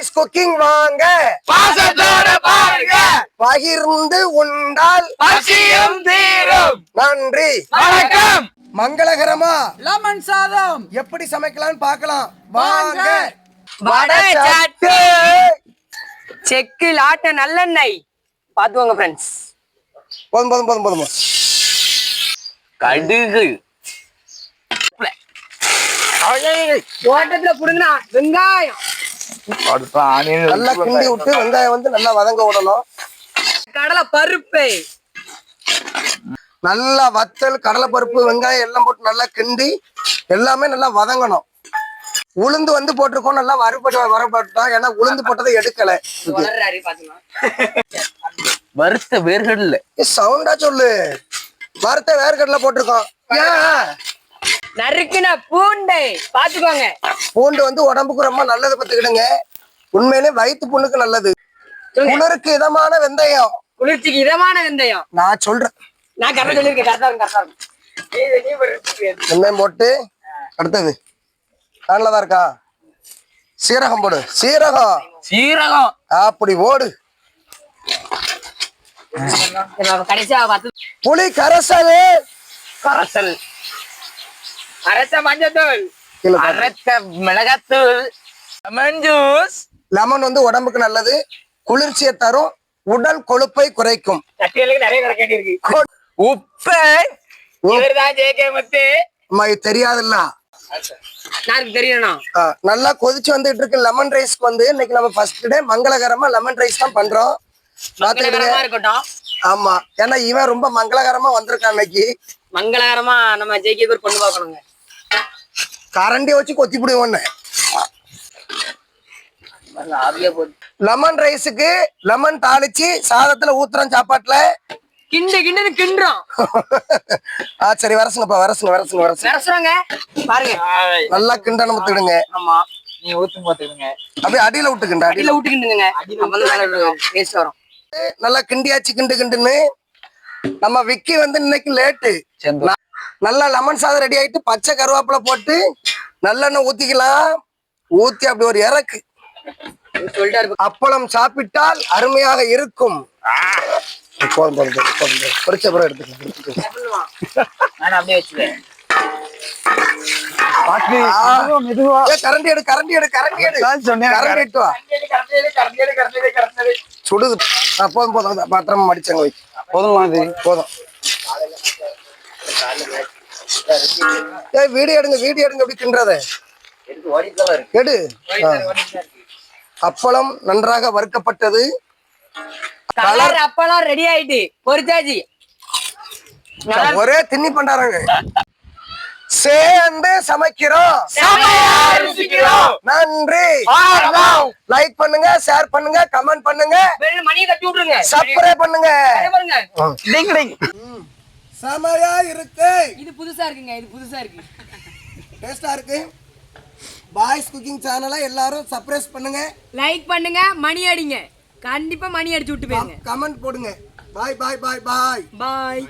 Boys cooking வாங்க பாசத்தோட பாருங்க, பகிர்ந்து உண்டால் பசியும் தீரும். நன்றி வணக்கம். மங்களகரமா லெமன் சாதம் எப்படி சமைக்கலாம்னு பார்க்கலாம் வாங்க. வடை சட்டு செக்கில் ஆட்ட நல்லெண்ணெய் பாத்துவாங்க ஃப்ரெண்ட்ஸ். போதும் போதும் போதும் போதும். கடுகு, தோட்டத்துல புடுங்கினா வெங்காயம், நல்லா கிண்டி விட்டு வெங்காயம் வந்து நல்லா வதங்க விடணும். கடலை பருப்பு, நல்லா வத்தல், கடலைப்பருப்பு, வெங்காயம் எல்லாம் போட்டு நல்லா கிண்டி எல்லாமே நல்லா வதங்கணும். உளுந்து வந்து போட்டிருக்கோம், நல்லா வரப்பட்டோம். ஏன்னா உளுந்து போட்டதை எடுக்கல. வளர்றாரு பாத்தீங்களா. வறுத்த வேர்கடல சவுண்டா சொல்லு. வறுத்த வேர்க்கடலை போட்டிருக்கோம். நறுக்குன பூண்டை பாத்துக்கோங்க. பூண்டு வந்து உடம்புக்கு ரொம்ப நல்லது பத்துக்கிடுங்க. உண்மையிலே வயிற்று புண்ணுக்கு நல்லது. குளிருக்கு இதமான வெந்தயம், குளிர்ச்சிக்கு இதமான வெந்தயம். நான் சொல்றேன். நான் கரெக்டா சொல்லியிருக்கேன். கரெக்டா இருக்கும். வெந்தயம் போட்டு அடுத்தது நல்லதா இருக்கா? சீரகம் போடு. சீரகம் சீரகம் அப்படி ஓடு. கடைசியா பார்த்து புளி கரைசல், கரைசல், அரைச்ச மஞ்சத்தூள், அரைச்ச மிளகாத்தூள், லெமன் ஜூஸ். லெமன் வந்து உடம்புக்கு நல்லது, குளிர்ச்சியை தரும், உடல் கொழுப்பை குறைக்கும். சட்டிகளுக்கு நிறைய கிடைக்க இருக்கு. உப்பு. இவர்தான் ஜேகே முத்து. அம்மா இது தெரியாதுல்ல. யாருக்கு தெரியணும்? நல்லா கொதிச்சு வந்துட்டு இருக்கு. லெமன் ரைஸ்க்கு வந்து இன்னைக்கு நம்ம ஃபர்ஸ்ட் டே மங்களகரமா லெமன் ரைஸ் தான் பண்றோம். மங்களகரமா இருக்கட்டும். ஆமா, ஏன்னா இவன் ரொம்ப மங்களகரமா வந்திருக்கான் இன்னைக்கு. மங்களகரமா நம்ம ஜேகே பேர் கொண்டு பார்க்கணுங்க. கரண்டி வச்சு கொத்தி பிடிவோன்னு. லெமன் ரைஸுக்கு லெமன் தாளிச்சு சாதத்துல ஊத்துறோம் சாப்பாட்டுல. கிண்டு கிண்டுறோம். சரி வரசுங்கப்பா, வரசுங்க. பாருங்க நல்லா கிண்டன முத்துடுங்க. ஆமா, நீ ஊத்து பாத்துக்கங்க. அப்படியே அடியில விட்டுக்கிண்ட. அடியில விட்டு கிண்டுங்க. டேஸ்ட் வரும். நல்லா கிண்டியாச்சு கிண்டுன்னு. நம்ம விக்கி வந்து இன்னைக்கு லேட்டு. நல்லா லெமன் சாதம் ரெடி ஆயிட்டு பச்சை கருவேப்பிலை போட்டு நல்லெண்ணெய் ஊத்திக்கலாம். ஊத்தி அப்படி ஒரு இறக்கு. அப்பளம் சாப்பிட்டால் அருமையாக இருக்கும். பொரிச்ச பிறகு எடுத்துக்கலாம். சுடுது. போதும் போதும், பாத்திரம் மடிச்சங்க வை. போதும். வீடியோ எடுங்க அப்படி தின்றத எடு. அப்பளம் நன்றாக வறுக்கப்பட்டது. கலர் அப்பளம் ரெடி ஆயிட்டு பொரிச்சாச்சு. ஒரே திண்ணி பண்றாங்க. சேர்ந்து சமைக்கிறோம். நன்றி. லைக் பண்ணுங்க, ஷேர் பண்ணுங்க, கமெண்ட் பண்ணுங்க, மணியை தட்டி விட்டுருங்க, சப்ஸ்கிரைப் பண்ணுங்க. பாருங்க. செமையா இருக்கு. இது புதுசா இருக்குங்க. இது புதுசா இருக்கு. டேஸ்டா இருக்கு. பாய்ஸ் குக்கிங் சேனலை எல்லாரும் சப்ஸ்கிரைப் பண்ணுங்க, லைக் பண்ணுங்க, மணி அடிங்க. கண்டிப்பா மணி அடிச்சு விட்டு போயிருங்க. கமெண்ட் போடுங்க. பாய் பாய் பாய் பாய் பாய்.